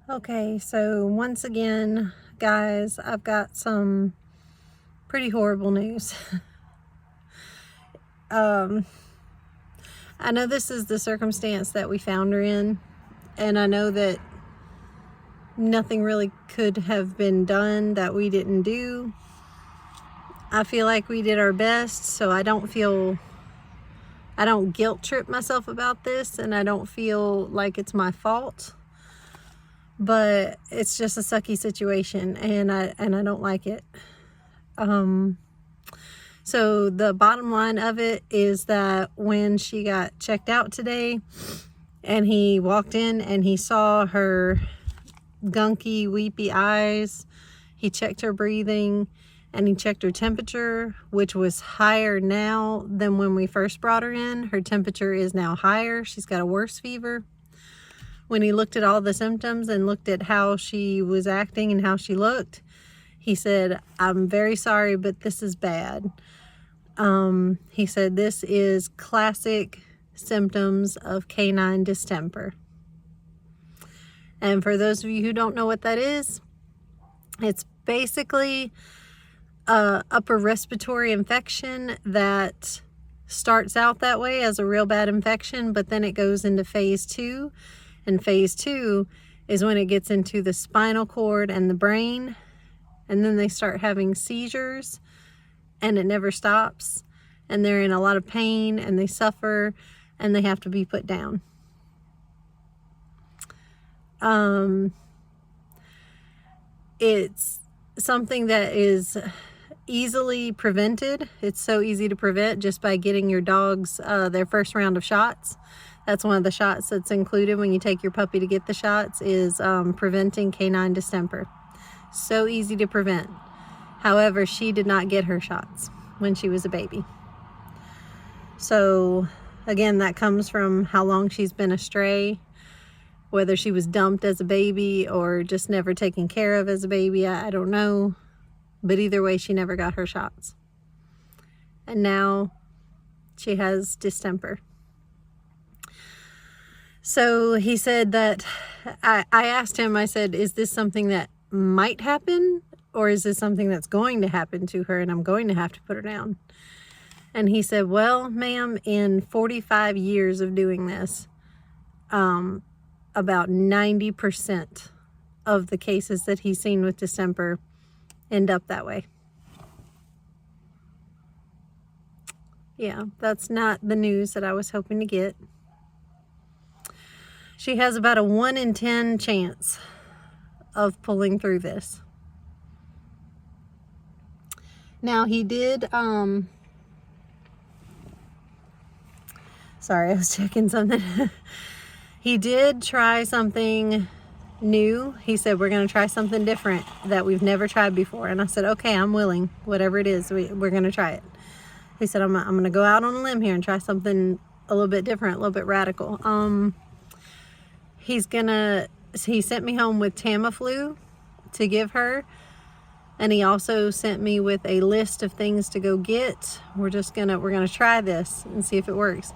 Okay, so once again, guys, I've got some pretty horrible news. I know this is the circumstance that we found her in, and I know that nothing really could have been done that we didn't do. I feel like we did our best, so I don't guilt trip myself about this, and I don't feel like it's my fault. But it's just a sucky situation, and I don't like it. So the bottom line of it is that when she got checked out today, and he walked in and he saw her gunky, weepy eyes, he checked her breathing, and he checked her temperature, which was higher now than when we first brought her in. Her temperature is now higher. She's got a worse fever. When he looked at all the symptoms and looked at how she was acting and how she looked, he said, "I'm very sorry, but this is bad." He said, "This is classic symptoms of canine distemper." And for those of you who don't know what that is, it's basically a upper respiratory infection that starts out that way as a real bad infection, but then it goes into phase 2. And phase 2 is when it gets into the spinal cord and the brain, and then they start having seizures, and it never stops, and they're in a lot of pain, and they suffer, and they have to be put down. It's something that is easily prevented. It's so easy to prevent just by getting your dogs their first round of shots. That's one of the shots that's included when you take your puppy to get the shots, is preventing canine distemper. So easy to prevent. However, she did not get her shots when she was a baby. So again, that comes from how long she's been a stray, whether she was dumped as a baby or just never taken care of as a baby, I don't know. But either way, she never got her shots. And now she has distemper. So he said that, I asked him, I said, "Is this something that might happen, or is this something that's going to happen to her and I'm going to have to put her down?" And he said, "Well, ma'am, in 45 years of doing this, about 90% of the cases that he's seen with distemper end up that way." Yeah, that's not the news that I was hoping to get. She has about a 1 in 10 chance of pulling through this. Now he did, sorry, I was checking something. He did try something new. He said, "We're going to try something different that we've never tried before." And I said, "Okay, I'm willing. Whatever it is, we're going to try it." He said, I'm going to go out on a limb here and try something a little bit different, a little bit radical. He sent me home with Tamiflu to give her, and he also sent me with a list of things to go get. We're gonna try this and see if it works.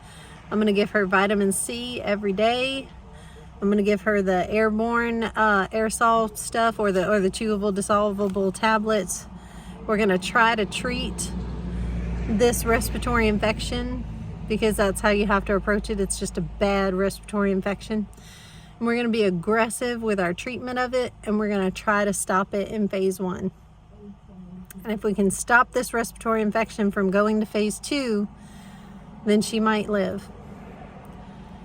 I'm gonna give her vitamin C every day. I'm gonna give her the airborne aerosol stuff, or the chewable dissolvable tablets. We're gonna try to treat this respiratory infection, because that's how you have to approach it. It's just a bad respiratory infection. And we're going to be aggressive with our treatment of it, and we're going to try to stop it in phase 1. And if we can stop this respiratory infection from going to phase 2, then she might live.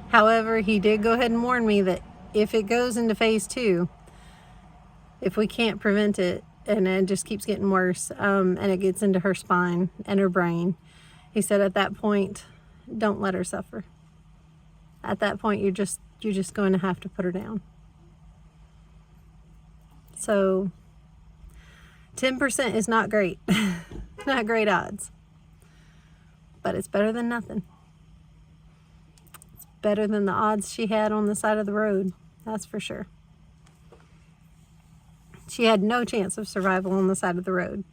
However, he did go ahead and warn me that if it goes into phase 2, if we can't prevent it, and it just keeps getting worse, and it gets into her spine and her brain, he said at that point, don't let her suffer. At that point, you're just going to have to put her down. So 10% is not great. Not great odds. But it's better than nothing. It's better than the odds she had on the side of the road. That's for sure. She had no chance of survival on the side of the road.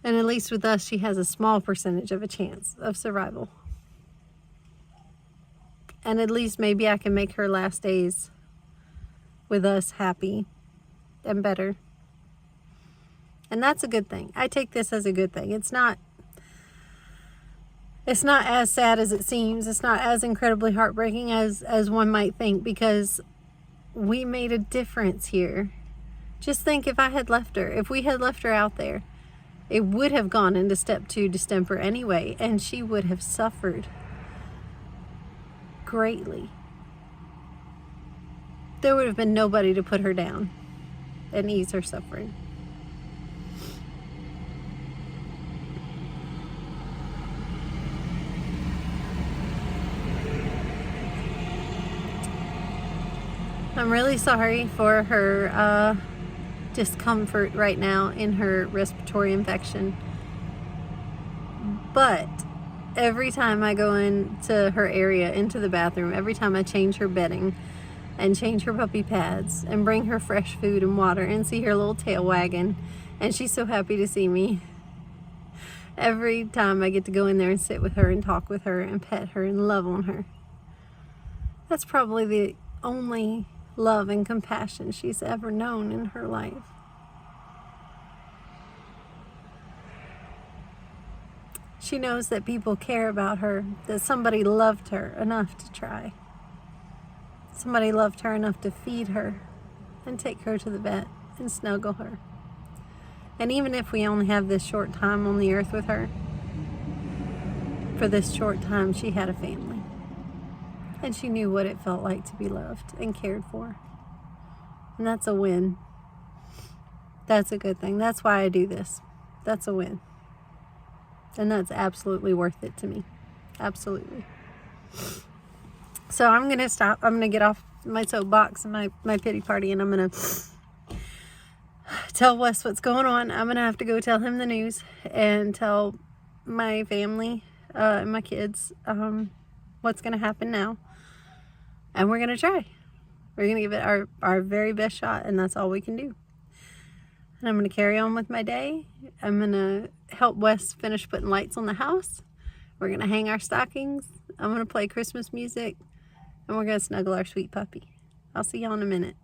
And at least with us, she has a small percentage of a chance of survival. And at least maybe I can make her last days with us happy and better. And that's a good thing. I take this as a good thing. It's not as sad as it seems. It's not as incredibly heartbreaking as one might think, because we made a difference here. Just think, if I had left her, if we had left her out there, it would have gone into step 2 distemper anyway, and she would have suffered greatly. There would have been nobody to put her down and ease her suffering. I'm really sorry for her discomfort right now in her respiratory infection. But every time I go into her area, into the bathroom, every time I change her bedding and change her puppy pads and bring her fresh food and water and see her little tail wagging, and she's so happy to see me, every time I get to go in there and sit with her and talk with her and pet her and love on her, that's probably the only love and compassion she's ever known in her life. She knows that people care about her, that somebody loved her enough to try. Somebody loved her enough to feed her and take her to the vet and snuggle her. And even if we only have this short time on the earth with her, for this short time she had a family. And she knew what it felt like to be loved and cared for. And that's a win. That's a good thing. That's why I do this. That's a win. And that's absolutely worth it to me. Absolutely. So I'm going to stop. I'm going to get off my soapbox and my pity party, and I'm going to tell Wes what's going on. I'm going to have to go tell him the news and tell my family and my kids what's going to happen now. And we're going to try. We're going to give it our very best shot, and that's all we can do. And I'm going to carry on with my day. I'm going to help Wes finish putting lights on the house. We're going to hang our stockings. I'm going to play Christmas music, and we're going to snuggle our sweet puppy. I'll see y'all in a minute.